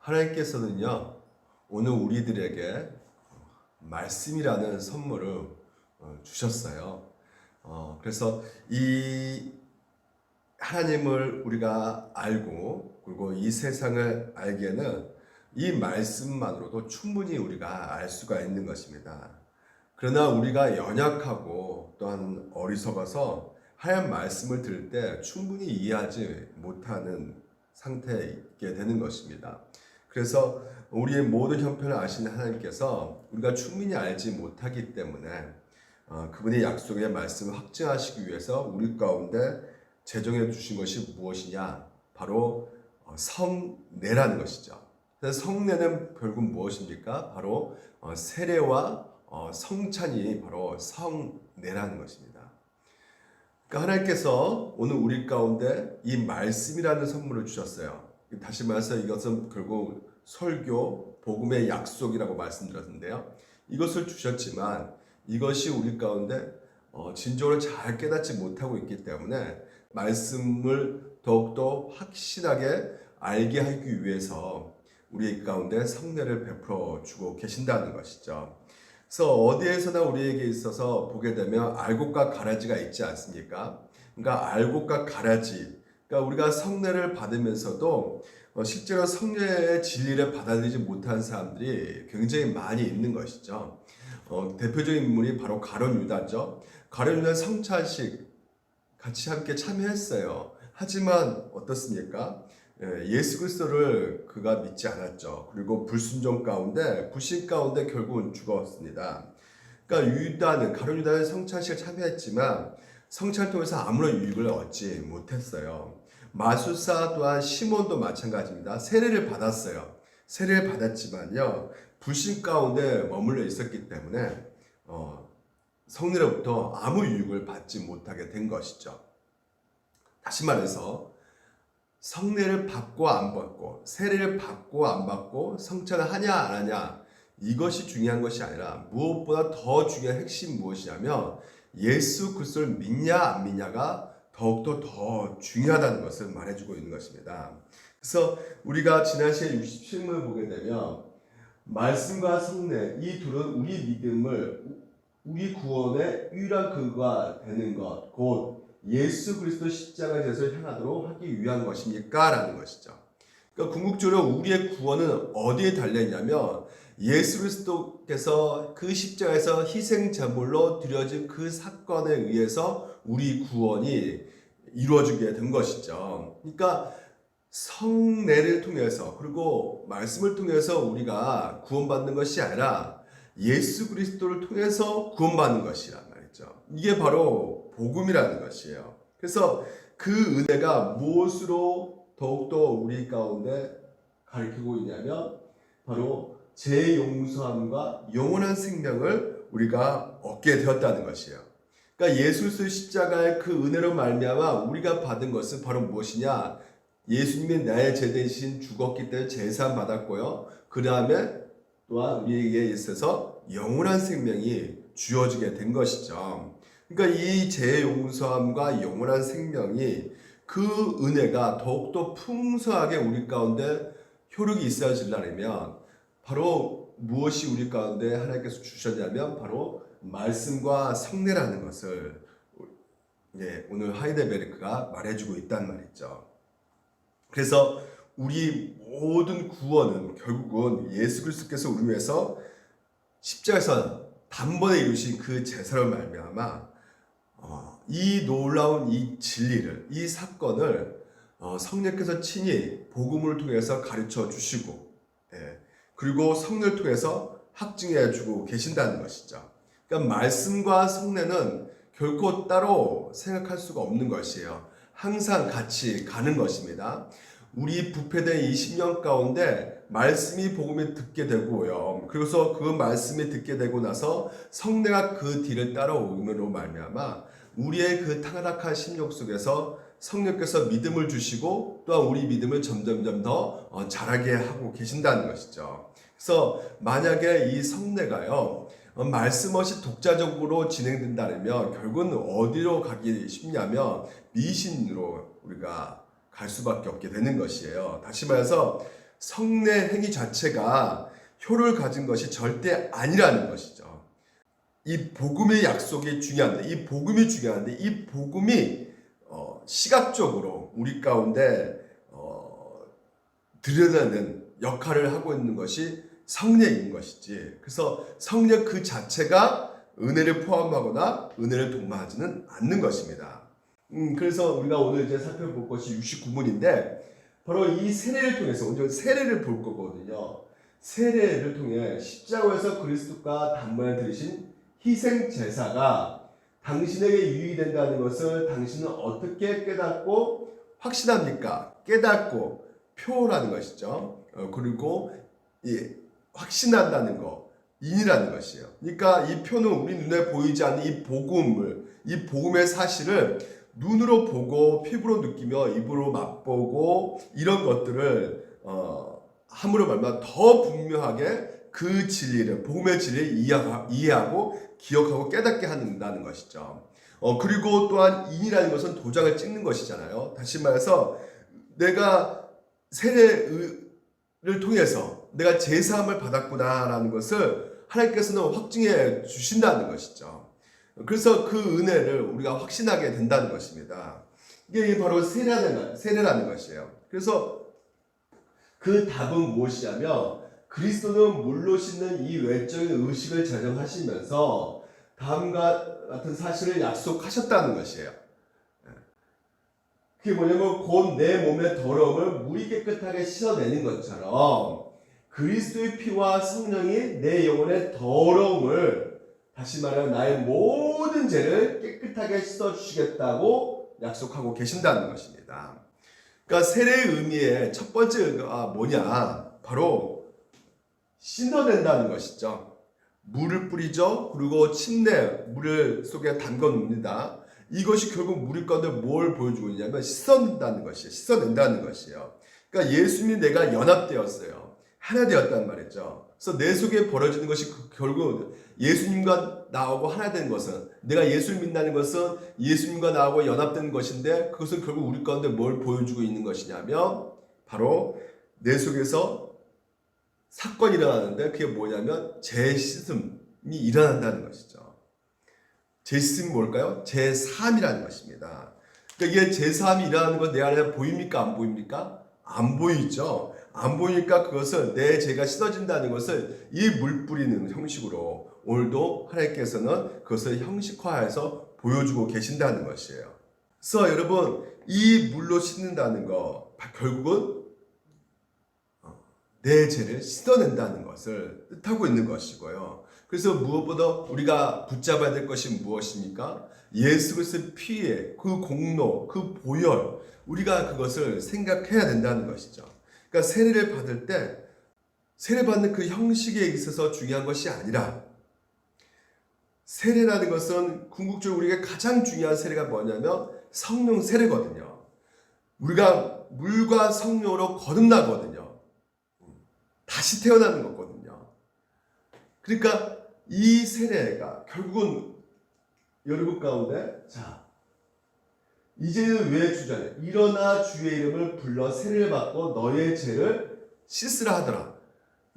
하나님께서는요, 오늘 우리들에게 말씀이라는 선물을 주셨어요. 그래서 이 하나님을 우리가 알고, 그리고 이 세상을 알기에는 이 말씀만으로도 충분히 우리가 알 수가 있는 것입니다. 그러나 우리가 연약하고 또한 어리석어서 하나님 말씀을 들을 때 충분히 이해하지 못하는 상태에 있게 되는 것입니다. 그래서 우리의 모든 형편을 아시는 하나님께서 우리가 충분히 알지 못하기 때문에 그분의 약속의 말씀을 확증하시기 위해서 우리 가운데 제정해 주신 것이 무엇이냐? 바로 성례라는 것이죠. 그래서 성례는 결국 무엇입니까? 바로 세례와 성찬이 바로 성례라는 것입니다. 그러니까 하나님께서 오늘 우리 가운데 이 말씀이라는 선물을 주셨어요. 다시 말해서 이것은 결국 설교, 복음의 약속이라고 말씀드렸는데요. 이것을 주셨지만 이것이 우리 가운데 진정으로 잘 깨닫지 못하고 있기 때문에 말씀을 더욱더 확실하게 알게 하기 위해서 우리 가운데 성례를 베풀어 주고 계신다는 것이죠. 그래서 어디에서나 우리에게 있어서 보게 되면 알곡과 가라지가 있지 않습니까? 그러니까 알곡과 가라지, 그러니까 우리가 성례를 받으면서도 실제로 성례의 진리를 받아들이지 못한 사람들이 굉장히 많이 있는 것이죠. 대표적인 인물이 바로 가룟 유다죠. 가룟 유다 성찬식 같이 함께 참여했어요. 하지만 어떻습니까? 예수 그리스도를 그가 믿지 않았죠. 그리고 불순종 가운데, 불신 가운데 결국은 죽었습니다. 그러니까 가룟 유다는 성찬식에 참여했지만 성찬을 통해서 아무런 유익을 얻지 못했어요. 마술사 또한 시몬도 마찬가지입니다. 세례를 받았어요. 세례를 받았지만요, 불신 가운데 머물러 있었기 때문에 성례로부터 아무 유익을 받지 못하게 된 것이죠. 다시 말해서 성례를 받고 안 받고, 세례를 받고 안 받고, 성찬을 하냐 안 하냐, 이것이 중요한 것이 아니라 무엇보다 더 중요한 핵심이 무엇이냐면 예수 그리스도를 믿냐 안 믿냐가 더욱더 더 중요하다는 것을 말해주고 있는 것입니다. 그래서 우리가 지난 시간 67문을 보게 되면 말씀과 성례, 이 둘은 우리 믿음을, 우리 구원의 유일한 근거가 되는 것, 곧 예수 그리스도 십자가에서 향하도록 하기 위한 것입니까? 라는 것이죠. 그러니까 궁극적으로 우리의 구원은 어디에 달려있냐면 예수 그리스도께서 그 십자가에서 희생 제물로 드려진 그 사건에 의해서 우리 구원이 이루어지게 된 것이죠. 그러니까 성례를 통해서, 그리고 말씀을 통해서 우리가 구원받는 것이 아니라 예수 그리스도를 통해서 구원받는 것이란 말이죠. 이게 바로 복음이라는 것이에요. 그래서 그 은혜가 무엇으로 더욱더 우리 가운데 가르치고 있냐면 바로 재용서함과 영원한 생명을 우리가 얻게 되었다는 것이에요. 그러니까 예수 그리스도의 십자가의 그 은혜로 말미암아 우리가 받은 것은 바로 무엇이냐? 예수님이 나의 죄 대신 죽었기 때문에 제사함 받았고요. 그 다음에 또한 우리에게 있어서 영원한 생명이 주어지게 된 것이죠. 그러니까 이 죄 용서함과 영원한 생명이, 그 은혜가 더욱더 풍성하게 우리 가운데 효력이 있어지려면 바로 무엇이 우리 가운데 하나님께서 주셨냐면 바로 말씀과 성례라는 것을 오늘 하이델베르크가 말해주고 있단 말이죠. 그래서 우리 모든 구원은 결국은 예수 그리스도께서 우리 위해서 십자가에서 단번에 이루신 그 제사를 말미암아 이 놀라운 이 진리를, 이 사건을 성령께서 친히 복음을 통해서 가르쳐 주시고, 그리고 성령을 통해서 확증해 주고 계신다는 것이죠. 그러니까 말씀과 성례는 결코 따로 생각할 수가 없는 것이에요. 항상 같이 가는 것입니다. 우리 부패된 20년 가운데 말씀이 복음을 듣게 되고요. 그래서 그 말씀이 듣게 되고 나서 성례가 그 뒤를 따라오므로 말미암아 우리의 그 타락한 심령 속에서 성령께서 믿음을 주시고 또한 우리 믿음을 점점점 더 자라게 하고 계신다는 것이죠. 그래서 만약에 이 성례가요, 말씀 없이 독자적으로 진행된다면 결국은 어디로 가기 쉽냐면 미신으로 우리가 갈 수밖에 없게 되는 것이에요. 다시 말해서 성례 행위 자체가 효를 가진 것이 절대 아니라는 것이죠. 이 복음의 약속이 중요한데, 이 복음이 시각적으로 우리 가운데 드러나는 역할을 하고 있는 것이 성례인 것이지. 그래서 성례 그 자체가 은혜를 포함하거나 은혜를 동반하지는 않는 것입니다. 그래서 우리가 오늘 이제 살펴볼 것이 69문인데 바로 이 세례를 통해서 오늘 세례를 볼 거거든요. 세례를 통해 십자가에서 그리스도가 단번에 들으신 희생 제사가 당신에게 유익이 된다는 것을 당신은 어떻게 깨닫고 확신합니까? 깨닫고 표라는 것이죠. 그리고 확신한다는 거, 인이라는 것이에요. 그러니까 이 표는 우리 눈에 보이지 않는 이 복음의 사실을 눈으로 보고 피부로 느끼며 입으로 맛보고 이런 것들을 함으로 말미암아 더 분명하게 그 진리를, 복음의 진리를 이해하고 기억하고 깨닫게 한다는 것이죠. 그리고 또한 인이라는 것은 도장을 찍는 것이잖아요. 다시 말해서 내가 세례를 통해서 내가 제사함을 받았구나라는 것을 하나님께서는 확증해 주신다는 것이죠. 그래서 그 은혜를 우리가 확신하게 된다는 것입니다. 이게 바로 세례라는 것이에요. 그래서 그 답은 무엇이냐면 그리스도는 물로 씻는 이 외적인 의식을 제정하시면서 다음과 같은 사실을 약속하셨다는 것이에요. 그게 뭐냐면 곧 내 몸의 더러움을 물이 깨끗하게 씻어내는 것처럼 그리스도의 피와 성령이 내 영혼의 더러움을, 다시 말하면 나의 모든 죄를 깨끗하게 씻어주시겠다고 약속하고 계신다는 것입니다. 그러니까 세례의 의미의 첫 번째가 뭐냐? 바로 씻어낸다는 것이죠. 물을 뿌리죠. 그리고 침례, 물을 속에 담궈 놓습니다. 이것이 결국 물일 건데 뭘 보여주고 있냐면 씻어낸다는 것이에요. 씻어낸다는 것이에요. 그러니까 예수님이 내가 연합되었어요. 하나 되었단 말이죠. 그래서 내 속에 벌어지는 것이 결국 예수님과 나하고 하나 된 것은, 내가 예수를 믿는다는 것은 예수님과 나하고 연합된 것인데 그것은 결국 우리 가운데 뭘 보여주고 있는 것이냐면 바로 내 속에서 사건이 일어나는데 그게 뭐냐면 재씻음이 일어난다는 것이죠. 재씻음이 뭘까요? 제사함이라는 것입니다. 그러니까 이게 제사함이 일어나는 건 내 안에 보입니까? 안 보입니까? 안 보이죠. 안 보이니까 그것을 내 죄가 씻어진다는 것을 이 물 뿌리는 형식으로 오늘도 하나님께서는 그것을 형식화해서 보여주고 계신다는 것이에요. 그래서 여러분 이 물로 씻는다는 거 결국은 내 죄를 씻어낸다는 것을 뜻하고 있는 것이고요. 그래서 무엇보다 우리가 붙잡아야 될 것이 무엇입니까? 예수 그리스도의 피의 그 공로, 그 보혈, 우리가 그것을 생각해야 된다는 것이죠. 그러니까 세례를 받을 때 세례받는 그 형식에 있어서 중요한 것이 아니라 세례라는 것은 궁극적으로 우리에게 가장 중요한 세례가 뭐냐면 성령 세례거든요. 우리가 물과 성령으로 거듭나거든요. 다시 태어나는 거거든요. 그러니까 이 세례가 결국은 여러분 가운데 이제는 왜 주자냐? 일어나 주의 이름을 불러 세례를 받고 너의 죄를 씻으라 하더라.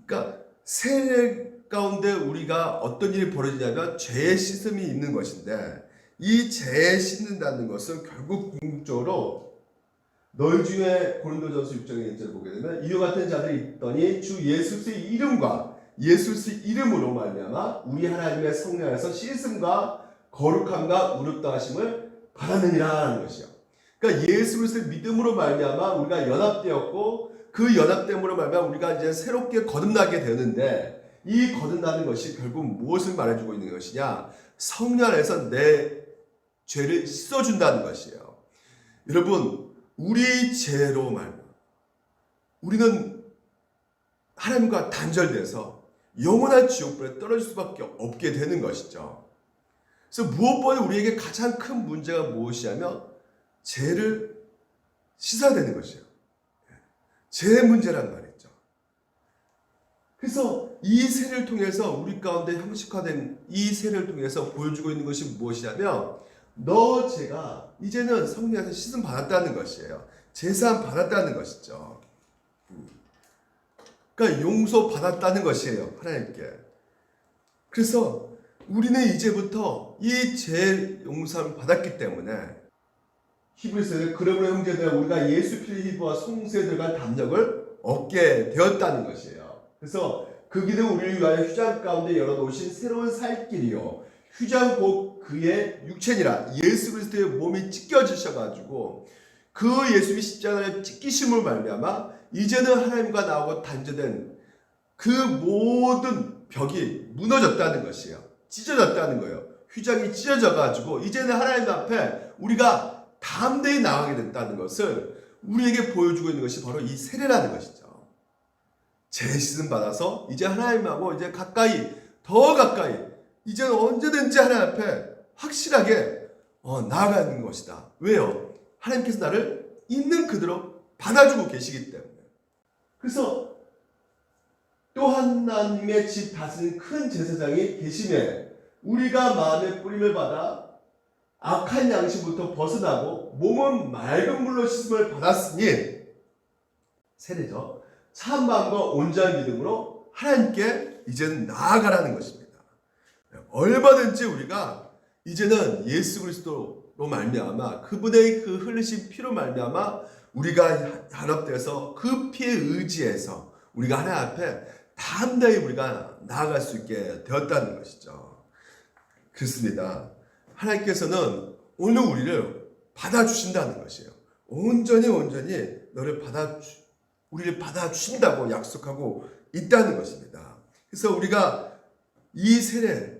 그러니까 세례 가운데 우리가 어떤 일이 벌어지냐면 죄의 씻음이 있는 것인데 이 죄에 씻는다는 것은 결국 궁극적으로 너희 중에 고린도전서 6장의 1절을 보게 되면 이와 같은 자들이 있더니 주 예수 그리스도의 이름과 예수 그리스도의 이름으로 말미암아 우리 하나님의 성령 안에서 씻음과 거룩함과 의롭다하심을 받았느니라는 것이요. 그러니까 예수 그리스도의 믿음으로 말미암아 우리가 연합되었고 그 연합됨으로 말미암아 우리가 이제 새롭게 거듭나게 되는데 이 거듭나는 것이 결국 무엇을 말해주고 있는 것이냐? 성령 안에서 내 죄를 씻어준다는 것이에요. 여러분 우리 죄로 말미암아 우리는 하나님과 단절돼서 영원한 지옥불에 떨어질 수밖에 없게 되는 것이죠. 그래서 무엇보다 우리에게 가장 큰 문제가 무엇이냐면 죄를 씻어야 되는 것이에요. 죄의 문제란 말이죠. 그래서 이 세례를 통해서 우리 가운데 형식화된 이 세례를 통해서 보여주고 있는 것이 무엇이냐면 너 죄가 이제는 성령에서 씻음 받았다는 것이에요. 제사함 받았다는 것이죠. 그러니까 용서받았다는 것이에요. 하나님께. 그래서 우리는 이제부터 이 죄 용서를 받았기 때문에 히브리서에 그러므로 형제들 우리가 예수 피를 힘입어 송수에 들어갈 담력을 얻게 되었다는 것이에요. 그래서 그 길은 우리를 위하여 휴장 가운데 열어놓으신 새로운 살 길이요 휴장 곧 그의 육체니라. 예수 그리스도의 몸이 찢겨지셔가지고 그 예수의 십자가의 찢기심을 말미암아 이제는 하나님과 나하고 단절된 그 모든 벽이 무너졌다는 것이에요. 찢어졌다는 거예요. 휘장이 찢어져가지고 이제는 하나님 앞에 우리가 담대히 나가게 됐다는 것을 우리에게 보여주고 있는 것이 바로 이 세례라는 것이죠. 죄 씻음 받아서 이제 하나님하고 이제 가까이 더 가까이 이제는 언제든지 하나님 앞에 확실하게 나아가는 것이다. 왜요? 하나님께서 나를 있는 그대로 받아주고 계시기 때문에. 그래서 또 하나님의 집 다스리는 큰 제사장이 계심에 우리가 마음의 뿌림을 받아 악한 양심부터 벗어나고 몸은 맑은 물로 씻음을 받았으니 세례죠. 참 마음과 온전한 믿음으로 하나님께 이제는 나아가라는 것입니다. 얼마든지 우리가 이제는 예수 그리스도로 말미암아 그분의 그 흘리신 피로 말미암아 우리가 연합돼서 그 피에 의지해서 우리가 하나님 앞에 담대히 우리가 나아갈 수 있게 되었다는 것이죠. 그렇습니다. 하나님께서는 오늘 우리를 받아주신다는 것이에요. 온전히 우리를 받아주신다고 약속하고 있다는 것입니다. 그래서 우리가 이 세례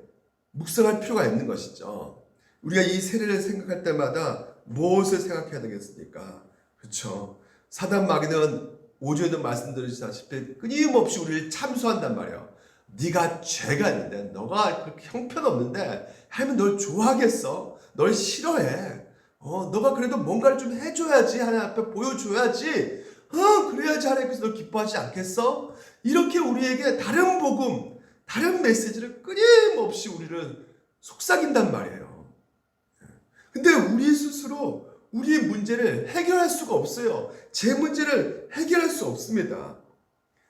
묵상할 필요가 있는 것이죠. 우리가 이 세례를 생각할 때마다 무엇을 생각해야 되겠습니까? 그렇죠. 사단 마귀는 오전에도 말씀드렸다시피 끊임없이 우리를 참소한단 말이에요. 네가 죄가 있는데 너가 그렇게 형편없는데 하나님은 널 좋아하겠어? 널 싫어해. 너가 그래도 뭔가를 좀 해줘야지. 하나님 앞에 보여줘야지. 그래야지 하나님께서 널 기뻐하지 않겠어? 이렇게 우리에게 다른 복음, 다른 메시지를 끊임없이 우리를 속삭인단 말이에요. 근데 우리 스스로 우리의 문제를 해결할 수가 없어요. 제 문제를 해결할 수 없습니다.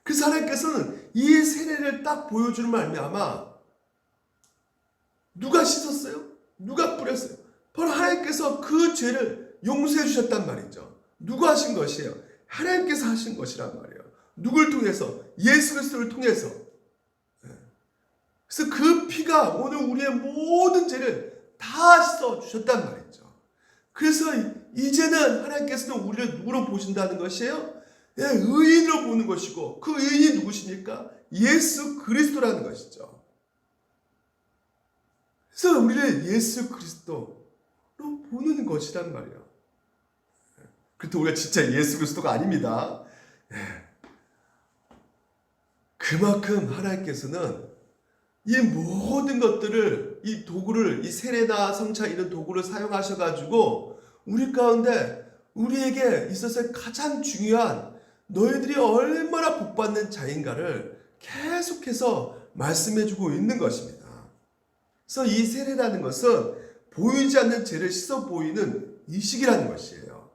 그래서 하나님께서는 이 세례를 딱 보여주는 말미암아 누가 씻었어요? 누가 뿌렸어요? 바로 하나님께서 그 죄를 용서해 주셨단 말이죠. 누가 하신 것이에요? 하나님께서 하신 것이란 말이에요. 누굴 통해서? 예수 그리스도를 통해서. 그래서 그 피가 오늘 우리의 모든 죄를 다 씻어 주셨단 말이죠. 그래서 이제는 하나님께서는 우리를 누구로 보신다는 것이에요? 의인으로 보는 것이고 그 의인이 누구십니까? 예수 그리스도라는 것이죠. 그래서 우리를 예수 그리스도로 보는 것이란 말이에요. 그렇다고 우리가 진짜 예수 그리스도가 아닙니다. 그만큼 하나님께서는 이 모든 것들을 이 도구를 이 세례나 성차 이런 도구를 사용하셔가지고 우리 가운데 우리에게 있어서 가장 중요한 너희들이 얼마나 복받는 자인가를 계속해서 말씀해주고 있는 것입니다. 그래서 이 세례라는 것은 보이지 않는 죄를 씻어 보이는 의식이라는 것이에요.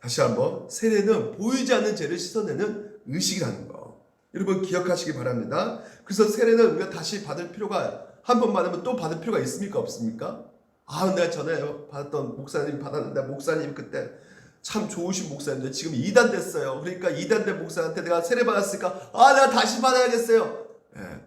다시 한번 세례는 보이지 않는 죄를 씻어내는 의식이라는 거. 여러분 기억하시기 바랍니다. 그래서 세례는 우리가 다시 받을 필요가 한 번 받으면 또 받을 필요가 있습니까? 없습니까? 내가 전에 받았던 목사님 받았는데 목사님 그때 참 좋으신 목사님인데 지금 2단 됐어요. 그러니까 2단 된 목사한테 내가 세례 받았으니까 내가 다시 받아야겠어요.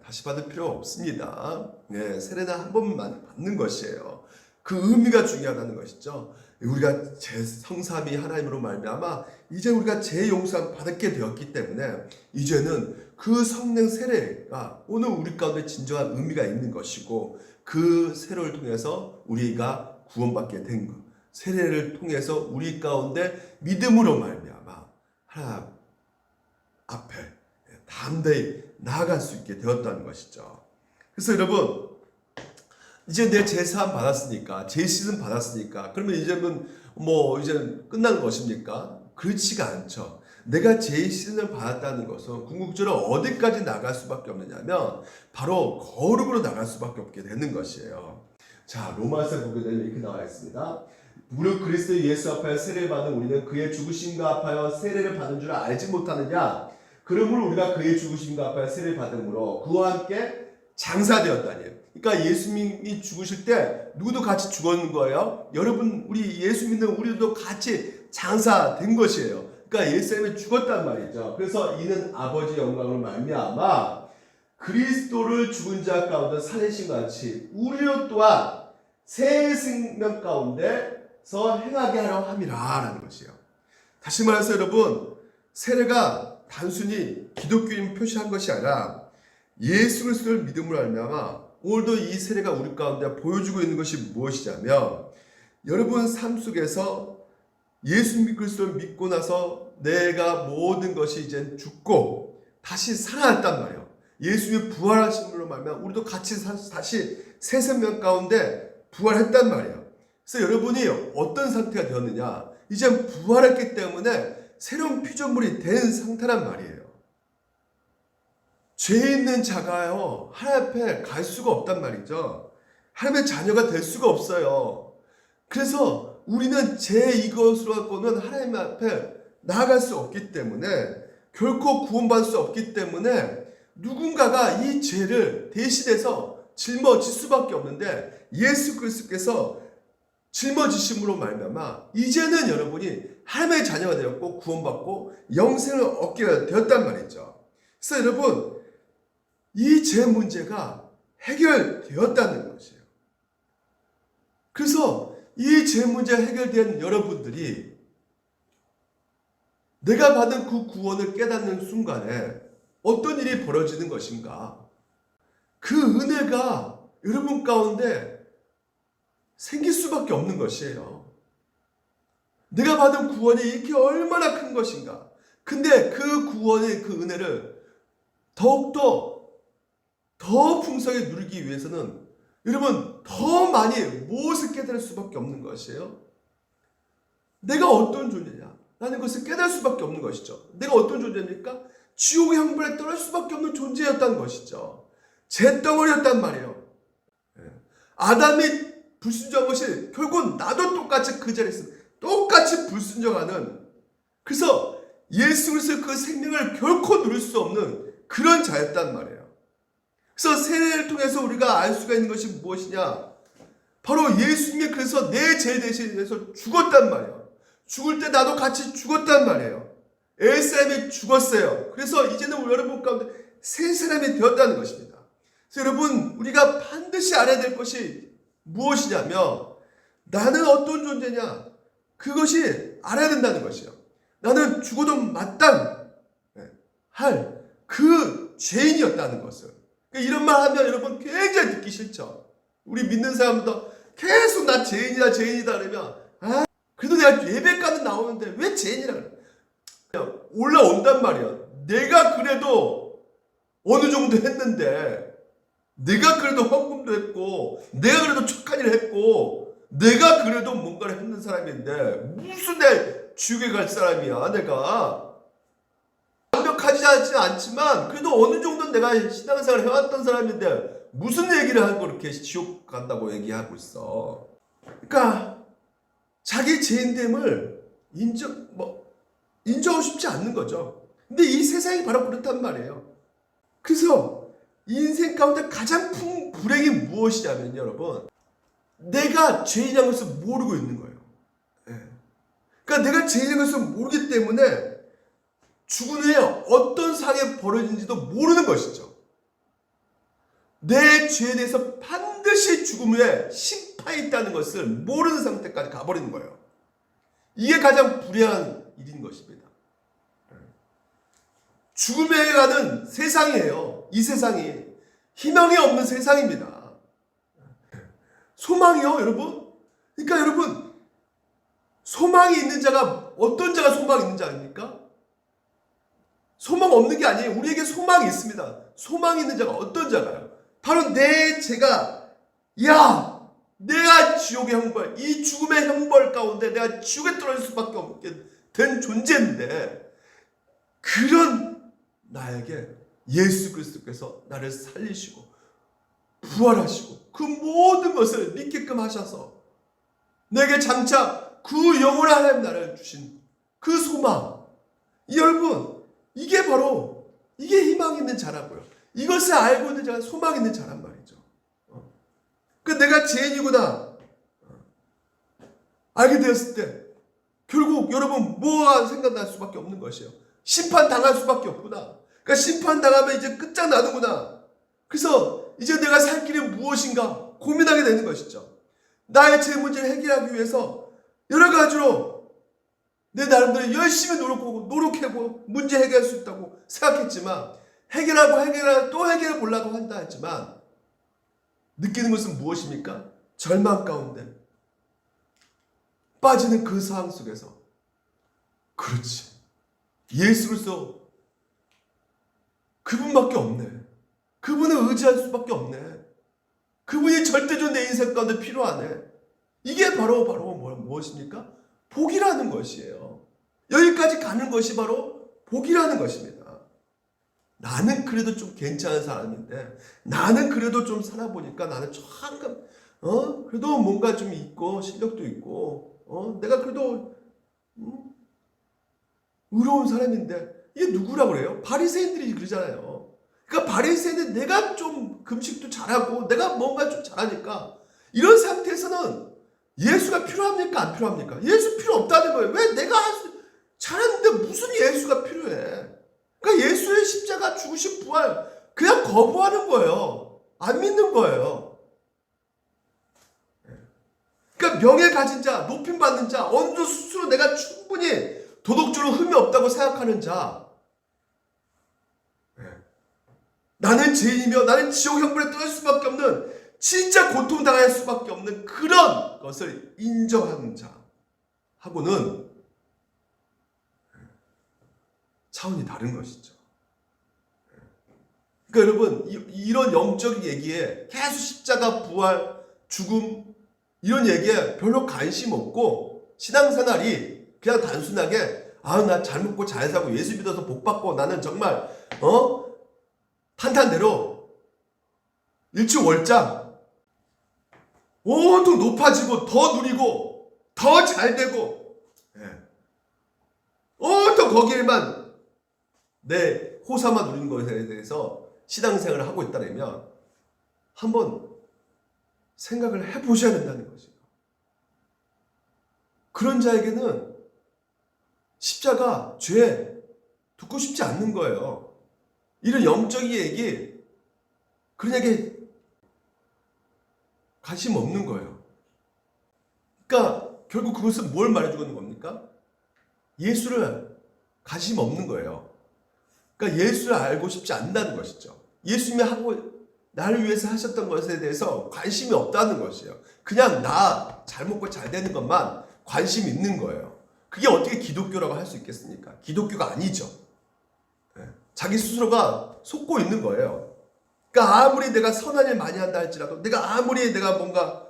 다시 받을 필요 없습니다. 세례는 한 번만 받는 것이에요. 그 의미가 중요하다는 것이죠. 우리가 제 성삼위 하나님으로 말미암아 이제 우리가 제 용서 받게 되었기 때문에 이제는 그 성령 세례가 오늘 우리 가운데 진정한 의미가 있는 것이고 그 세례를 통해서 우리가 구원받게 된 것. 세례를 통해서 우리 가운데 믿음으로 말미암아 하나님 앞에 담대히 나아갈 수 있게 되었다는 것이죠. 그래서 여러분 이제 내 제사함 받았으니까 제시는 받았으니까 그러면 이제는 이제 끝난 것입니까? 그렇지가 않죠. 내가 제시는 받았다는 것은 궁극적으로 어디까지 나갈 수밖에 없느냐면 바로 거룩으로 나갈 수밖에 없게 되는 것이에요. 자, 로마서 보게 되면 이렇게 나와 있습니다. 무릇 그리스도 예수 앞에 세례를 받은 우리는 그의 죽으심과 합하여 세례를 받은 줄 알지 못하느냐? 그러므로 우리가 그의 죽으심과 앞에 세례를 받음으로 그와 함께 장사되었다니. 그러니까 예수님이 죽으실 때 누구도 같이 죽었는 거예요. 여러분, 우리 예수 믿는 우리도 같이 장사된 것이에요. 그러니까 예수님이 죽었단 말이죠. 그래서 이는 아버지 영광을 말미암아 그리스도를 죽은 자 가운데 살리신 것 같이 우리로 또한 새 생명 가운데서 행하게 하려 함이라라는 것이에요. 다시 말해서 여러분, 세례가 단순히 기독교인 표시한 것이 아니라 예수 그리스도를 믿음으로 말미암아 오늘도 이 세례가 우리 가운데 보여주고 있는 것이 무엇이냐면, 여러분 삶 속에서 예수 그리스도를 믿고 나서 내가 모든 것이 이제 죽고 다시 살아났단 말이에요. 예수님이 부활하심으로 말미암아 우리도 같이 다시 새 생명 가운데 부활했단 말이에요. 그래서 여러분이 어떤 상태가 되었느냐, 이제 부활했기 때문에 새로운 피조물이 된 상태란 말이에요. 죄 있는 자가요 하나님 앞에 갈 수가 없단 말이죠. 하나님의 자녀가 될 수가 없어요. 그래서 우리는 제 이것으로 갖고는 하나님 앞에 나아갈 수 없기 때문에, 결코 구원받을 수 없기 때문에 누군가가 이 죄를 대신해서 짊어질 수밖에 없는데, 예수 그리스도께서 짊어지심으로 말미암아 이제는 여러분이 하나님의 자녀가 되었고 구원받고 영생을 얻게 되었단 말이죠. 그래서 여러분, 이 죄 문제가 해결되었다는 것이에요. 그래서 이 죄 문제가 해결된 여러분들이 내가 받은 그 구원을 깨닫는 순간에 어떤 일이 벌어지는 것인가? 그 은혜가 여러분 가운데 생길 수밖에 없는 것이에요. 내가 받은 구원이 이렇게 얼마나 큰 것인가? 근데 그 구원의 그 은혜를 더욱더 더 풍성하게 누리기 위해서는 여러분 더 많이 무엇을 깨달을 수밖에 없는 것이에요? 내가 어떤 존재냐? 라는 것을 깨달을 수밖에 없는 것이죠. 내가 어떤 존재입니까? 지옥의 형벌에 떨어질 수밖에 없는 존재였다는 것이죠. 잿덩어리였단 말이에요. 아담이 불순종한 것이 결국 나도 똑같이 그 자리에서 똑같이 불순종하는, 그래서 예수 그리스도의 그 생명을 결코 누릴 수 없는 그런 자였단 말이에요. 그래서 세례를 통해서 우리가 알 수가 있는 것이 무엇이냐? 바로 예수님이 그래서 내 죄 대신해서 죽었단 말이에요. 죽을 때 나도 같이 죽었단 말이에요. 엘사람이 죽었어요. 그래서 이제는 여러분 가운데 새 사람이 되었다는 것입니다. 그래서 여러분, 우리가 반드시 알아야 될 것이 무엇이냐면, 나는 어떤 존재냐? 그것이 알아야 된다는 것이에요. 나는 죽어도 마땅할 그 죄인이었다는 것을. 이런 말 하면 여러분 굉장히 듣기 싫죠. 우리 믿는 사람도 계속 나 죄인이다 죄인이다 그러면, 그래도 내가 예배까지 나오는데 왜 죄인이라 그래? 그냥 올라온단 말이야. 내가 그래도 어느 정도 했는데, 내가 그래도 헌금도 했고, 내가 그래도 착한 일을 했고, 내가 그래도 뭔가를 했는 사람인데 무슨 내 지옥에 갈 사람이야. 내가 완벽하지 않지만 그래도 어느 정도는 내가 신앙생활을 해왔던 사람인데 무슨 얘기를 하고 그렇게 지옥 간다고 얘기하고 있어. 그러니까 자기 죄인됨을 인정하고 싶지 않는 거죠. 근데 이 세상이 바로 그렇단 말이에요. 그래서 인생 가운데 가장 큰 불행이 무엇이냐면 여러분, 내가 죄인이라는 것을 모르고 있는 거예요. 그러니까 내가 죄인인 것을 모르기 때문에 죽은 후에 어떤 상황이 벌어지는지도 모르는 것이죠. 내 죄에 대해서 반드시 죽음 후에 심판이 있다는 것을 모르는 상태까지 가버리는 거예요. 이게 가장 불행한 일인 것입니다. 죽음에 가는 세상이에요. 이 세상이 희망이 없는 세상입니다. 소망이요, 여러분? 그러니까 여러분, 소망이 있는 자가, 어떤 자가 소망이 있는 자입니까? 소망 없는 게 아니에요. 우리에게 소망이 있습니다. 소망이 있는 자가 어떤 자가요? 바로 내 죄가, 내가 지옥의 형벌, 이 죽음의 형벌 가운데 내가 지옥에 떨어질 수밖에 없게 된 존재인데, 그런 나에게 예수 그리스도께서 나를 살리시고 부활하시고 그 모든 것을 믿게끔 하셔서 내게 장차 그 영원한 하나님 나라를 주신 그 소망, 여러분, 이게 바로 이게 희망 있는 자라고요. 이것을 알고 있는 자가 소망 있는 자란 말이죠. 내가 죄인이구나 알게 되었을 때 결국 여러분 뭐가 생각날 수밖에 없는 것이에요. 심판당할 수밖에 없구나. 그러니까 심판당하면 이제 끝장나는구나. 그래서 이제 내가 살 길이 무엇인가 고민하게 되는 것이죠. 나의 죄 문제를 해결하기 위해서 여러 가지로 내 나름대로 열심히 노력하고 문제 해결할 수 있다고 생각했지만 해결하고 또 해결해 보려고 한다 했지만 느끼는 것은 무엇입니까? 절망 가운데 빠지는 그 상황 속에서 그렇지 예수 그리스도 그분밖에 없네. 그분을 의지할 수밖에 없네. 그분이 절대적으로 내 인생 가운데 필요하네. 이게 바로 무엇입니까? 복이라는 것이에요. 여기까지 가는 것이 바로 복이라는 것입니다. 나는 그래도 좀 괜찮은 사람인데 나는 그래도 좀 살아보니까 나는 조금 그래도 뭔가 좀 있고 실력도 있고 내가 그래도 의로운 사람인데 이게 누구라고 그래요? 바리새인들이 그러잖아요. 그러니까 바리새인은 내가 좀 금식도 잘하고 내가 뭔가 좀 잘하니까 이런 상태에서는 예수가 필요합니까? 안 필요합니까? 예수 필요 없다는 거예요. 왜 내가 잘하는데 무슨 예수가 필요해? 그러니까 예수의 십자가 죽으신 부활 그냥 거부하는 거예요. 안 믿는 거예요. 그러니까 명예 가진 자, 높임 받는 자, 어느 정도 스스로 내가 충분히 도덕적으로 흠이 없다고 생각하는 자, 나는 죄인이며 나는 지옥 형벌에 떨어질 수밖에 없는 진짜 고통당할 수밖에 없는 그런 것을 인정하는 자하고는 차원이 다른 것이죠. 그러니까 여러분 이런 영적인 얘기에 계속 십자가, 부활, 죽음 이런 얘기에 별로 관심 없고 신앙생활이 그냥 단순하게 나 잘 먹고 잘 사고 예수 믿어서 복 받고 나는 정말 탄탄대로 일취월장 온통 높아지고 더 누리고 더 잘되고 온통 거기에만 내 호사만 누리는 것에 대해서 신앙생활을 하고 있다면 한번 생각을 해보셔야 된다는 것이에요. 그런 자에게는 십자가, 죄 듣고 싶지 않는 거예요. 이런 영적인 얘기 그런 얘기 관심 없는 거예요. 그러니까 결국 그것은 뭘 말해주고 있는 겁니까? 예수를 관심 없는 거예요. 그러니까 예수를 알고 싶지 않다는 것이죠. 예수님이 나를 위해서 하셨던 것에 대해서 관심이 없다는 것이에요. 그냥 나 잘 먹고 잘 되는 것만 관심 있는 거예요. 그게 어떻게 기독교라고 할 수 있겠습니까? 기독교가 아니죠. 자기 스스로가 속고 있는 거예요. 그러니까 아무리 내가 선한 일 많이 한다 할지라도 내가 아무리 내가 뭔가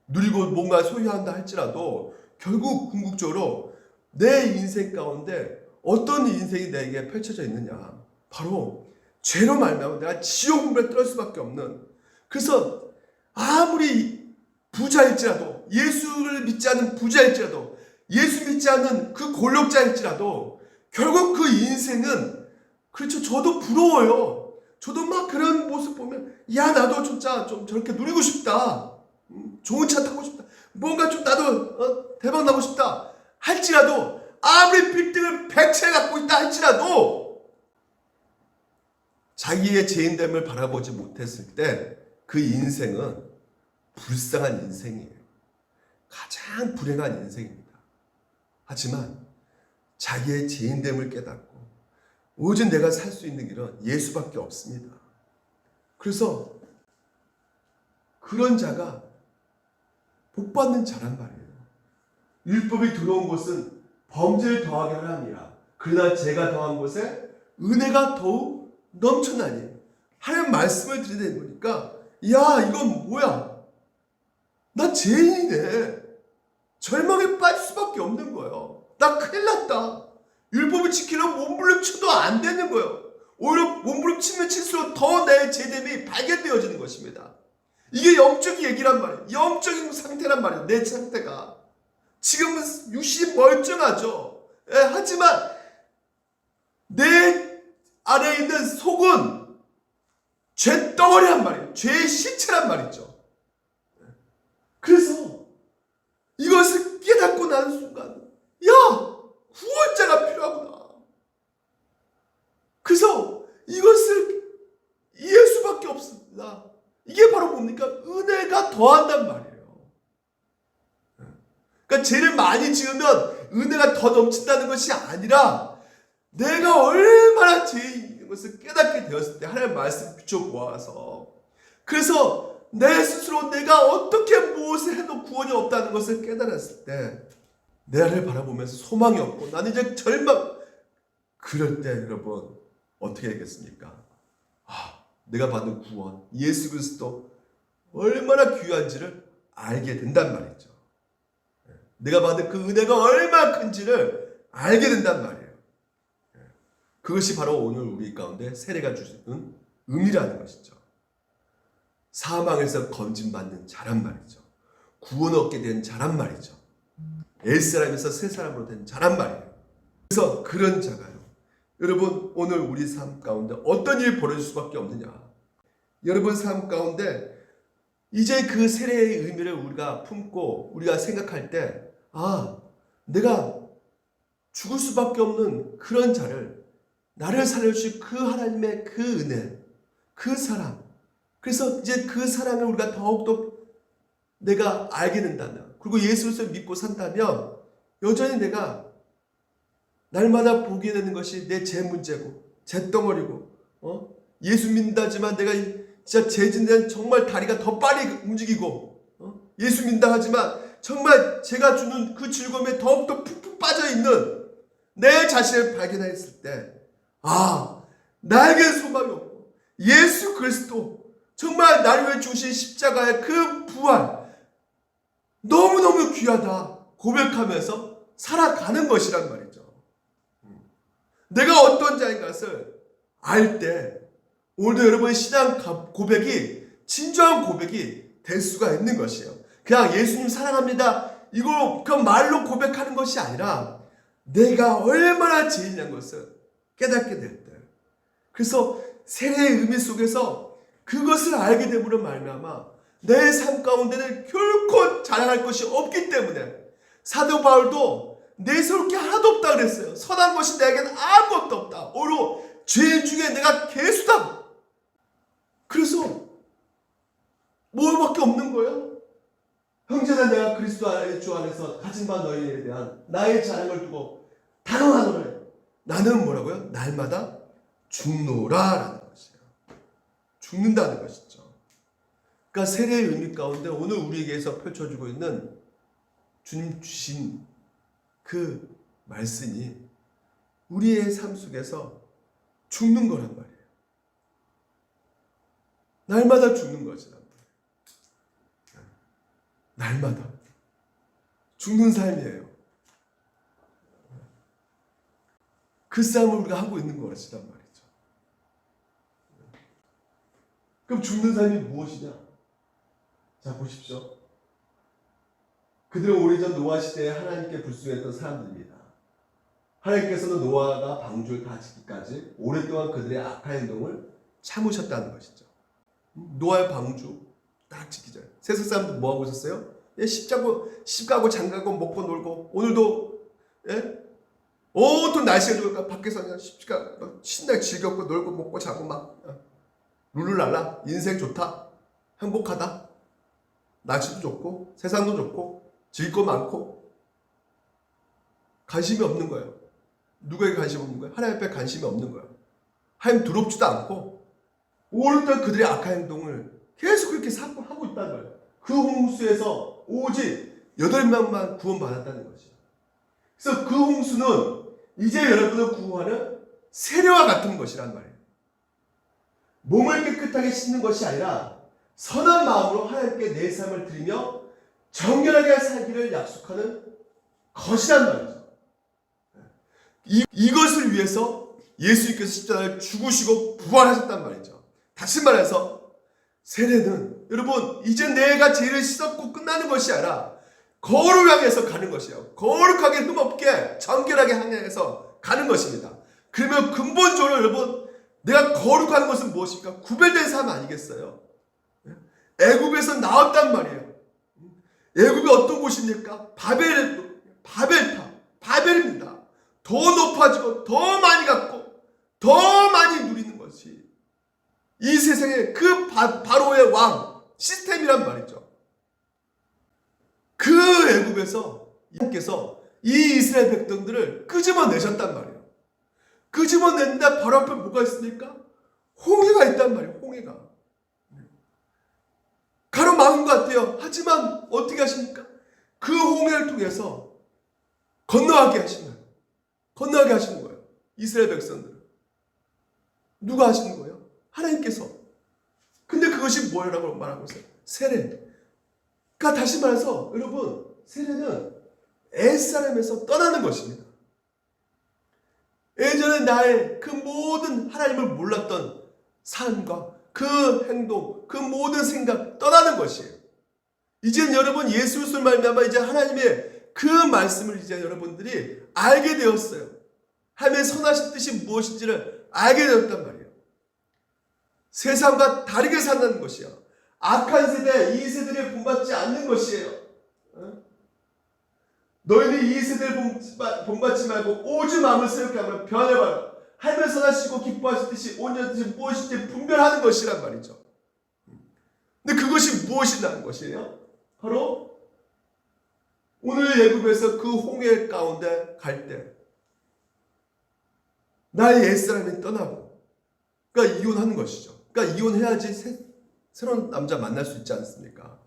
누리고 뭔가 소유한다 할지라도 결국 궁극적으로 내 인생 가운데 어떤 인생이 내게 펼쳐져 있느냐 바로 죄로 말미암아 내가 지옥 문에 떨어질 수밖에 없는 그래서 아무리 부자일지라도 예수를 믿지 않는 부자일지라도 예수 믿지 않는 그 권력자일지라도 결국 그 인생은 그렇죠. 저도 부러워요. 저도 막 그런 모습 보면 나도 진짜 좀 저렇게 누리고 싶다. 좋은 차 타고 싶다. 뭔가 좀 나도 대박 나고 싶다. 할지라도 아무리 빌딩을 100채 갖고 있다 할지라도 자기의 죄인됨을 바라보지 못했을 때 그 인생은 불쌍한 인생이에요. 가장 불행한 인생입니다. 하지만 자기의 죄인됨을 깨닫고 오직 내가 살 수 있는 길은 예수밖에 없습니다. 그래서 그런 자가 복받는 자란 말이에요. 율법이 들어온 곳은 범죄를 더하게 하려 함이라. 그러나 죄가 더한 곳에 은혜가 더욱 넘쳐나니. 하나님 말씀을 들여다보니까 이건 뭐야? 나 죄인이네. 절망에 빠질 수밖에 없는 거예요. 나 큰일 났다. 율법을 지키려고 몸부림쳐도 안 되는 거예요. 오히려 몸부림치면 칠수록 더 내 죄됨이 발견되어지는 것입니다. 이게 영적인 얘기란 말이에요. 영적인 상태란 말이에요. 내 상태가. 지금은 육신이 멀쩡하죠. 하지만 내 안에 있는 속은 죄덩어리란 말이에요. 죄의 시체란 말이죠. 그래서 이것을 깨닫고 나는 순간, 야, 구원자가 필요하구나. 그래서 이것을 이해할 수밖에 없습니다. 이게 바로 뭡니까? 은혜가 더한단 말이에요. 그러니까 죄를 많이 지으면 은혜가 더 넘친다는 것이 아니라 내가 얼마나 죄인 것을 깨닫게 되었을 때 하나님의 말씀을 비춰보아서, 그래서 내 스스로 내가 어떻게 무엇을 해도 구원이 없다는 것을 깨달았을 때 나를 바라보면서 소망이 없고 나는 이제 절망, 그럴 때 여러분 어떻게 하겠습니까? 내가 받은 구원, 예수 그리스도 얼마나 귀한지를 알게 된단 말이죠. 내가 받은 그 은혜가 얼마나 큰지를 알게 된단 말이에요. 그것이 바로 오늘 우리 가운데 세례가 주시는 의미라는 것이죠. 사망에서 건진받는 자란 말이죠. 구원 얻게 된 자란 말이죠. 옛사람에서 새사람으로 된 자란 말이에요. 그래서 그런 자가요, 여러분 오늘 우리 삶 가운데 어떤 일이 벌어질 수밖에 없느냐. 여러분 삶 가운데 이제 그 세례의 의미를 우리가 품고 우리가 생각할 때, 내가 죽을 수밖에 없는 그런 자를, 나를 살려주신 그 하나님의 그 은혜, 그 사랑, 그래서 이제 그 사랑을 우리가 더욱더 내가 알게 된다면, 그리고 예수를 믿고 산다면 여전히 내가 날마다 보게 되는 것이 내 죄 문제고 죄덩어리고, 예수 믿는다지만 내가 진짜 죄 짓는 정말 다리가 더 빨리 움직이고, 예수 믿는다 하지만 정말 제가 주는 그 즐거움에 더욱더 푹푹 빠져있는 내 자신을 발견했을 때, 나에게 소망이 없고 예수 그리스도 정말 나를 위해 주신 십자가의 그 부활 너무너무 귀하다 고백하면서 살아가는 것이란 말이죠. 내가 어떤 자인 것을 알 때 오늘도 여러분의 신앙 고백이 진정한 고백이 될 수가 있는 것이에요. 그냥 예수님 사랑합니다 이거 그 말로 고백하는 것이 아니라 내가 얼마나 죄인이라는 것을 깨닫게 될 때, 그래서 세례의 의미 속에서 그것을 알게 됨으로 말미암아 내 삶 가운데는 결코 자랑할 것이 없기 때문에 사도 바울도 내세울 게 하나도 없다 그랬어요. 선한 것이 내게는 아무것도 없다. 오히려 죄인 중에 내가 괴수다. 그래서 뭐밖에 없는 거예요? 형제나 내가 그리스도 주 안에서 가진 바 너희에 대한 나의 자랑을 두고 단언하노라. 나는 뭐라고요? 날마다 죽노라라는 것이에요. 죽는다는 것이죠. 그러니까 세례의 의미 가운데 오늘 우리에게서 펼쳐주고 있는 주님 주신 그 말씀이 우리의 삶 속에서 죽는 거란 말이에요. 날마다 죽는 것이란 말이에요. 날마다 죽는 삶이에요. 그 싸움을 우리가 하고 있는 것이란 말이죠. 그럼 죽는 삶이 무엇이냐? 자, 보십시오. 그들은 오래전 노아 시대에 하나님께 불순했던 사람들입니다. 하나님께서는 노아가 방주를 다 짓기까지 오랫동안 그들의 악한 행동을 참으셨다는 것이죠. 노아의 방주 딱 짓기 전에 세상 사람들 뭐 하고 있었어요? 씹가고 장가고 먹고 놀고, 오늘도 온통 날씨가 좋으니까 밖에서 그냥 신나게 즐겁고 놀고 먹고 자고 막 룰루랄라 인생 좋다, 행복하다, 날씨도 좋고 세상도 좋고 즐길 거 많고 관심이 없는 거예요. 누구에게 관심이 없는 거예요? 하나님 앞에 관심이 없는 거예요. 하나님 두렵지도 않고 오랫동안 그들의 악한 행동을 계속 그렇게 하고 있다는 거예요. 그 홍수에서 오직 8명만 구원받았다는 것이에요. 그래서 그 홍수는 이제 여러분을 구원하는 세례와 같은 것이란 말이에요. 몸을 깨끗하게 씻는 것이 아니라 선한 마음으로 하나님께 내 삶을 드리며 정결하게 살기를 약속하는 것이란 말이죠. 이것을 위해서 예수님께서 십자가를 죽으시고 부활하셨단 말이죠. 다시 말해서 세례는 여러분 이제 내가 죄를 씻었고 끝나는 것이 아니라 거룩을 향해서 가는 것이에요. 거룩하게 흠없게 정결하게 향해서 가는 것입니다. 그러면 근본적으로 여러분 내가 거룩한 것은 무엇입니까? 구별된 삶 아니겠어요? 애굽에서 나왔단 말이에요. 애굽이 어떤 곳입니까? 바벨입니다. 더 높아지고 더 많이 갖고 더 많이 누리는 것이 이 세상의 그 바로의 왕 시스템이란 말이죠. 그 애굽에서 하나님께서 이 이스라엘 백성들을 끄집어내셨단 말이에요. 끄집어냈는데 바로 앞에 뭐가 있습니까? 홍해가 있단 말이에요. 홍해가. 가로막은 것 같아요. 하지만 어떻게 하십니까? 그 홍해를 통해서 건너가게 하시는 거예요. 이스라엘 백성들. 누가 하시는 거예요? 하나님께서. 근데 그것이 뭐라고 말하고 있어요? 세례. 그러니까 다시 말해서 여러분, 세례는 옛사람에서 떠나는 것입니다. 예전에 나의 그 모든 하나님을 몰랐던 삶과 그 행동, 그 모든 생각 떠나는 것이에요. 이제는 여러분 예수 그리스도를 말미암아 이제 하나님의 그 말씀을 이제 여러분들이 알게 되었어요. 하나님의 선하신 뜻이 무엇인지를 알게 되었단 말이에요. 세상과 다르게 산다는 것이야. 악한 세대, 이 세대를 본받지 않는 것이에요. 너희는 이 세대를 본받지 말고 오직 마음을 새롭게 하면 변해봐라. 하나님의 선하시고 기뻐하실 뜻이 온전한 뜻이 무엇인지 분별하는 것이란 말이죠. 근데 그것이 무엇이라는 것이에요? 바로 오늘 애굽에서 그 홍해 가운데 갈 때 나의 옛사람이 떠나고 그러니까 이혼하는 것이죠. 그러니까 이혼해야지 새로운 남자 만날 수 있지 않습니까?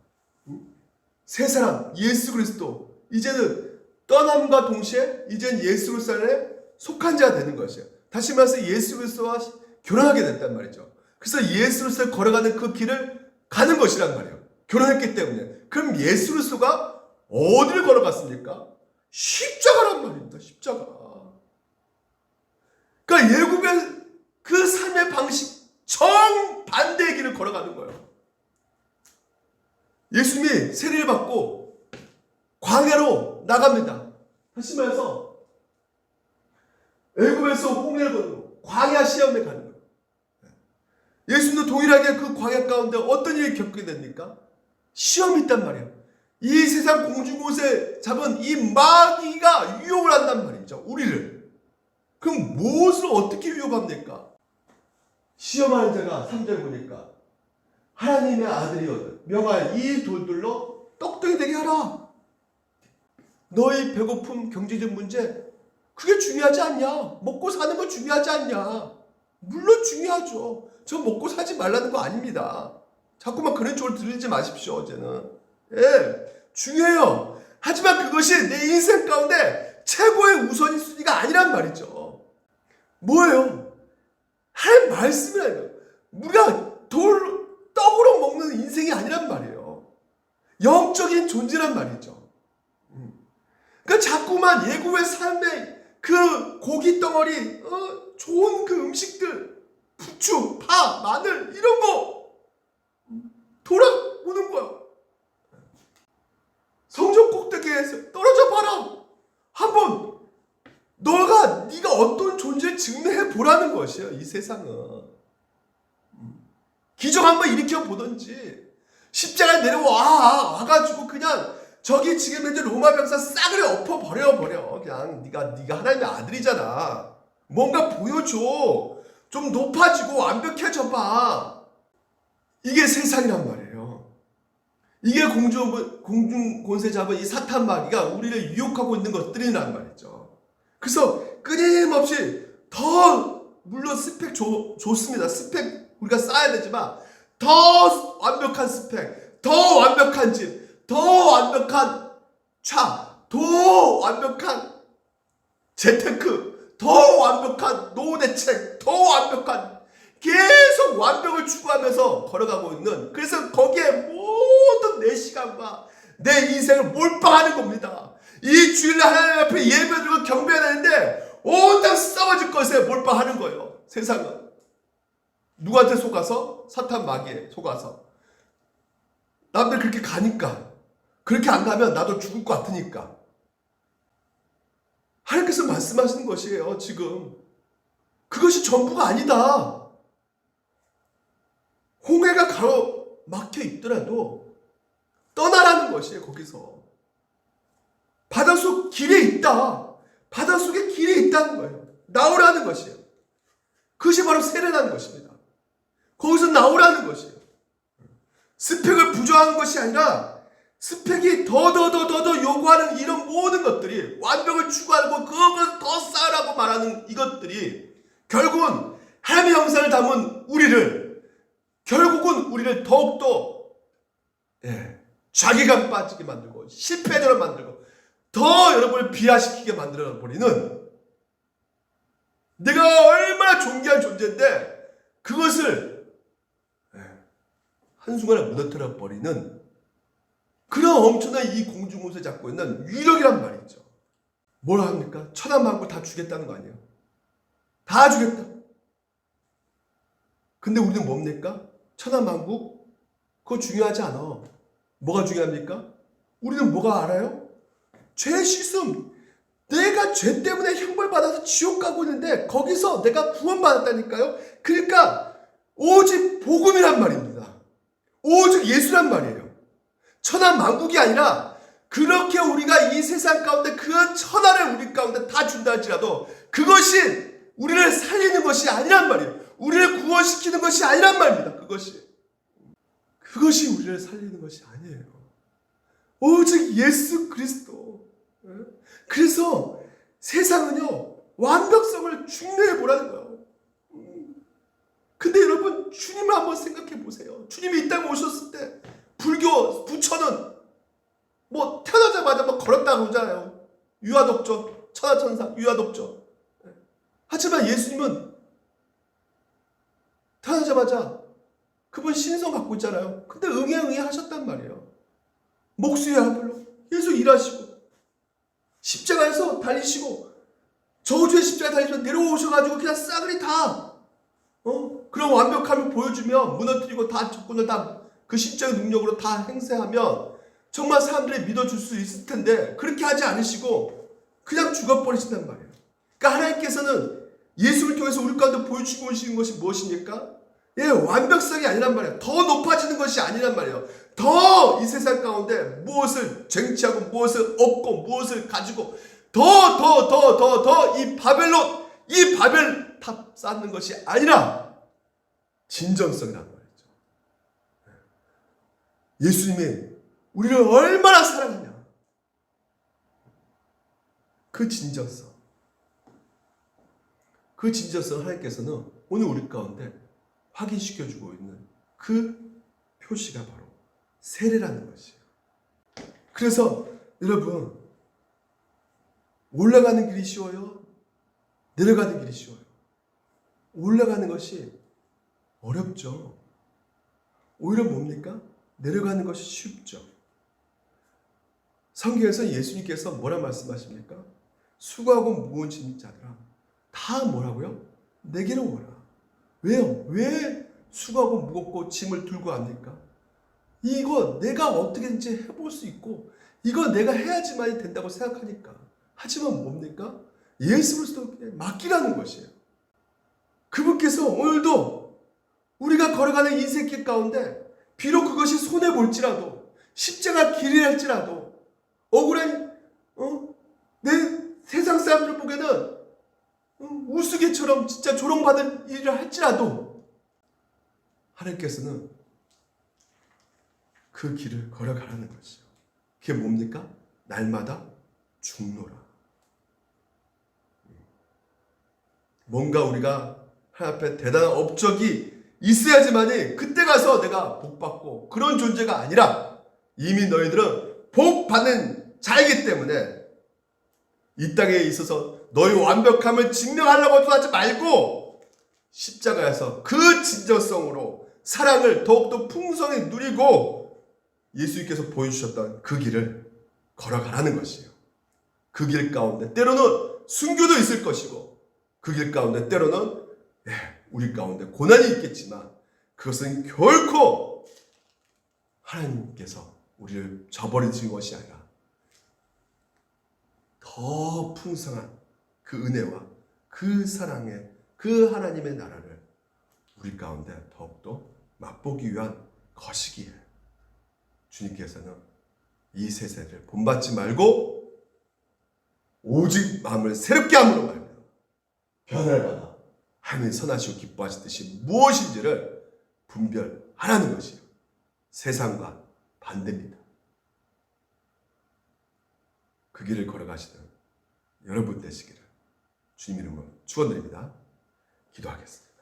새 사람 예수 그리스도 이제는 떠남과 동시에 이제는 예수 그리스도 안에 속한 자가 되는 것이에요. 다시 말해서 예수 그리스도와 결혼하게 됐단 말이죠. 그래서 예수 그리스도를 걸어가는 그 길을 가는 것이란 말이에요. 결혼했기 때문에. 그럼 예수 그리스도가 어디를 걸어갔습니까? 십자가란 말입니다. 십자가. 그러니까 예굽의 그 삶의 방식 정반대의 길을 걸어가는 거예요. 예수님이 세례를 받고 광야로 나갑니다. 다시 말해서 애굽에서 홍해를 건너고 광야 시험에 가는 거예요. 예수님도 동일하게 그 광야 가운데 어떤 일을 겪게 됩니까? 시험이 있단 말이에요. 이 세상 공중곳에 잡은 이 마귀가 유혹을 한단 말이죠. 우리를. 그럼 무엇을 어떻게 유혹합니까? 시험하는 자가 3절 보니까 하나님의 아들이거든 명할 이 돌들로 떡덩이 되게 하라. 너희 배고픔 경제적 문제 그게 중요하지 않냐? 먹고 사는 거 중요하지 않냐? 물론 중요하죠. 저 먹고 사지 말라는 거 아닙니다. 자꾸만 그런 쪽으로 들리지 마십시오. 어제는. 예, 중요해요. 하지만 그것이 내 인생 가운데 최고의 우선순위가 아니란 말이죠. 뭐예요? 하나님 말씀이라요. 우리가 떡으로 먹는 인생이 아니란 말이에요. 영적인 존재란 말이죠. 그러니까 자꾸만 예고의 삶의 그 고기 덩어리, 좋은 그 음식들, 부추, 파, 마늘 이런 거 돌아오는 거야. 성전 꼭대기에서 떨어져 봐라. 한번 네가 어떤 존재를 증명해 보라는 것이에요. 이 세상은. 기적 한번 일으켜 보든지 십자가에 와가지고 그냥 저기 지금 현재 로마 병사 싸그리 엎어버려. 그냥 네가 하나님의 아들이잖아. 뭔가 보여줘. 좀 높아지고 완벽해져 봐. 이게 세상이란 말이에요. 이게 공중 권세 잡은 이 사탄 마귀가 우리를 유혹하고 있는 것들이란 말이죠. 그래서 끊임없이 더 물론 스펙 좋습니다. 스펙 우리가 쌓아야 되지만 더 완벽한 스펙, 더 완벽한 집, 더 완벽한 차, 더 완벽한 재테크, 더 완벽한 노후 대책, 더 완벽한 계속 완벽을 추구하면서 걸어가고 있는 그래서 거기에 모든 내 시간과 내 인생을 몰빵하는 겁니다. 이 주일날 하나님 앞에 예배드리고 경배하는데 온 땅 썩어질 것에 몰빵하는 거예요. 세상은. 누구한테 속아서? 사탄 마귀에 속아서. 남들 그렇게 가니까. 그렇게 안 가면 나도 죽을 것 같으니까. 하나님께서 말씀하시는 것이에요. 지금. 그것이 전부가 아니다. 홍해가 가로막혀 있더라도 떠나라는 것이에요. 거기서 바닷속 길에 있다. 바닷속에 길이 있다는 거예요. 나오라는 것이에요. 그것이 바로 세례라는 것입니다. 거기서 나오라는 것이에요. 스펙을 부정하는 것이 아니라 스펙이 더 요구하는 이런 모든 것들이, 완벽을 추구하고 그것을 더 쌓으라고 말하는 이것들이 결국은 하나님의 형상을 담은 우리를, 결국은 우리를 더욱더 자기감 빠지게 만들고 실패자로 만들고 더 여러분을 비하시키게 만들어버리는, 내가 얼마나 존귀한 존재인데 그것을 한순간에 무너뜨려버리는 그런 엄청난 이 공중옷을 잡고 있는 위력이란 말이죠. 뭐라 합니까? 천하만국 다 주겠다는 거 아니에요? 다 주겠다. 근데 우리는 뭡니까? 천하만국? 그거 중요하지 않아. 뭐가 중요합니까? 우리는 뭐가 알아요? 죄 씻음. 내가 죄 때문에 형벌받아서 지옥 가고 있는데 거기서 내가 구원받았다니까요. 그러니까 오직 복음이란 말입니다. 오직 예수란 말이에요. 천하만국이 아니라 그렇게 우리가 이 세상 가운데 그 천하를 우리 가운데 다 준다 할지라도 그것이 우리를 살리는 것이 아니란 말이에요. 우리를 구원시키는 것이 아니란 말입니다. 그것이 우리를 살리는 것이 아니에요. 오직 예수 그리스도. 그래서 세상은요, 완벽성을 중요해 보라는 거예요. 근데 여러분, 주님을 한번 생각해 보세요. 주님이 이 땅에 오셨을 때 불교 부처는 뭐 태어나자마자 막 걸었다고 그러잖아요. 유아독조, 천하천상, 유아독조. 하지만 예수님은 태어나자마자 그분 신성 갖고 있잖아요. 근데 응애 하셨단 말이에요. 목수의 아들로 계속 일하시고 십자가에서 달리시고 저주의 십자가에 달리시고 내려오셔가지고 그냥 싸그리 다 그런 완벽함을 보여주며 무너뜨리고 다 적군을 다 그 십자가의 능력으로 다 행세하면 정말 사람들이 믿어줄 수 있을 텐데 그렇게 하지 않으시고 그냥 죽어버리신단 말이에요. 그러니까 하나님께서는 예수를 통해서 우리 가운데 보여주고 오시는 것이 무엇입니까? 완벽성이 아니란 말이에요. 더 높아지는 것이 아니란 말이에요. 더 이 세상 가운데 무엇을 쟁취하고 무엇을 얻고 무엇을 가지고 더 이 바벨탑 쌓는 것이 아니라 진정성이란 말이죠. 예수님이 우리를 얼마나 사랑하냐. 그 진정성. 그 진정성 하나님께서는 오늘 우리 가운데 확인시켜주고 있는 그 표시가 바로 세례라는 것이에요. 그래서 여러분, 올라가는 길이 쉬워요? 내려가는 길이 쉬워요? 올라가는 것이 어렵죠. 오히려 뭡니까? 내려가는 것이 쉽죠. 성경에서 예수님께서 뭐라 말씀하십니까? 수고하고 무거운 짐 자들아 다 뭐라고요? 내게로 오라. 왜요? 왜 수고하고 무겁고 짐을 들고 합니까? 이거 내가 어떻게든지 해볼 수 있고 이거 내가 해야지만이 된다고 생각하니까. 하지만 뭡니까? 예수 그리스도께 맡기라는 것이에요. 그분께서 오늘도 우리가 걸어가는 인생길 가운데 비록 그것이 손해볼지라도 십자가 길이랄지라도 억울한 내 세상 사람들 보기에는 우스개처럼 진짜 조롱받을 일을 할지라도 하나님께서는 그 길을 걸어가라는 것이요. 그게 뭡니까? 날마다 죽노라. 뭔가 우리가 하나님 앞에 대단한 업적이 있어야지만이 그때 가서 내가 복받고 그런 존재가 아니라 이미 너희들은 복받는 자이기 때문에 이 땅에 있어서 너희 완벽함을 증명하려고 하지 말고 십자가에서 그 진정성으로 사랑을 더욱더 풍성히 누리고 예수님께서 보여주셨던 그 길을 걸어가라는 것이에요. 그 길 가운데 때로는 순교도 있을 것이고 그 길 가운데 때로는 우리 가운데 고난이 있겠지만 그것은 결코 하나님께서 우리를 저버리신 것이 아니라 더 풍성한 그 은혜와 그 사랑의 그 하나님의 나라를 우리 가운데 더욱더 맛보기 위한 것이기에 주님께서는 이 세세를 본받지 말고 오직 마음을 새롭게 함으로 말미암아 변화를 받아 하나님의 선하시고 기뻐하신 뜻이 무엇인지를 분별하라는 것이요. 세상과 반대입니다. 그 길을 걸어가시는 여러분 되시기를 주님 이름으로 축원드립니다. 기도하겠습니다.